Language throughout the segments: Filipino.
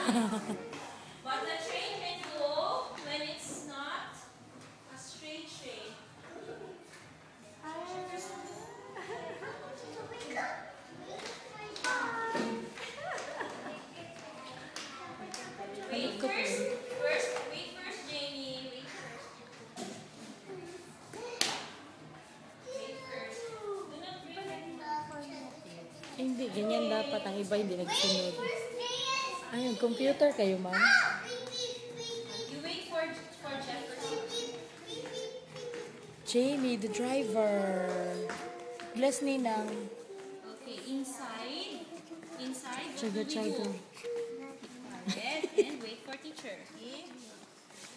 But the train can go when it's not a straight train. Wait first, Jamie. Wait first. Wait first. Do not bring Hindi, ganyan dapat. Ang iba hindi nagsunod. Ay, yung computer kayo, ma'am? You wait for Jefferson. Jamie, the driver. Bless Ninang. Okay, inside. Check the charger. And wait for teacher. Okay?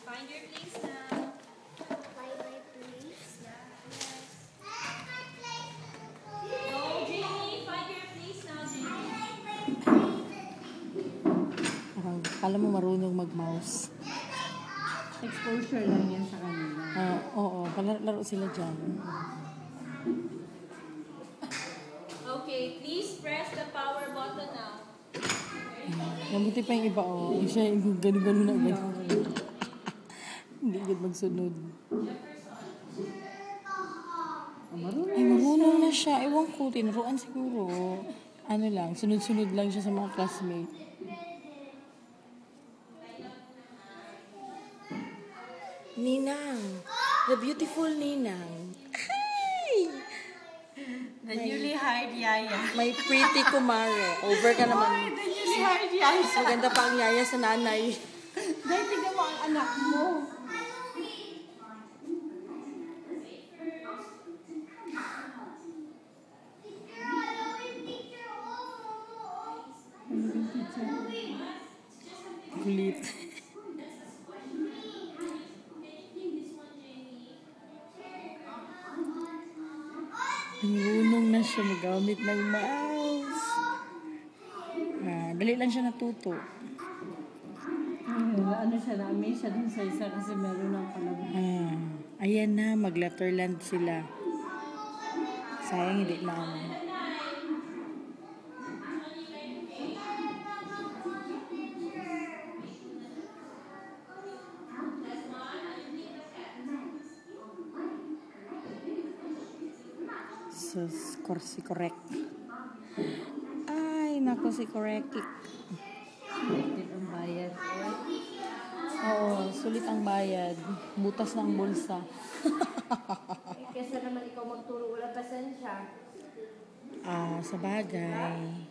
Find your place now. No, Jamie. Find your place now, Jamie. Parang, kala mo marunong mag-mouse. Exposure lang yan sa kanila. Oo, laro sila dyan. Okay, please press the power button now. Mabuti pa yung iba, Yung siya yung gano'n-gano'n na agad. Hindi agad magsunod. Ay, marunong na siya. Ewan ko, tinuruan siguro. Ano lang, sunod-sunod lang siya sa mga classmate. Ninang! The beautiful Ninang! Hi! The newly hired yaya. My pretty kumare. Over ka naman. The newly hired yaya. Maganda pa ang yaya sa nanay. Dahil tignan mo ang anak mo. Kulit. Marunong na siya magamit ng mouse. Dali lang siya natuto. Ano siya, na-amaze siya dun sa isa kasi meron ng palabas. Ayan na, mag-Letterland sila. Sayang hindi naman. Si correct. Ay, naku, si correct. Sulit ang bayad. Oo, sulit ang bayad. Butas ng bulsa. Kesa naman ikaw magturo, wala pasensya. Sa bagay.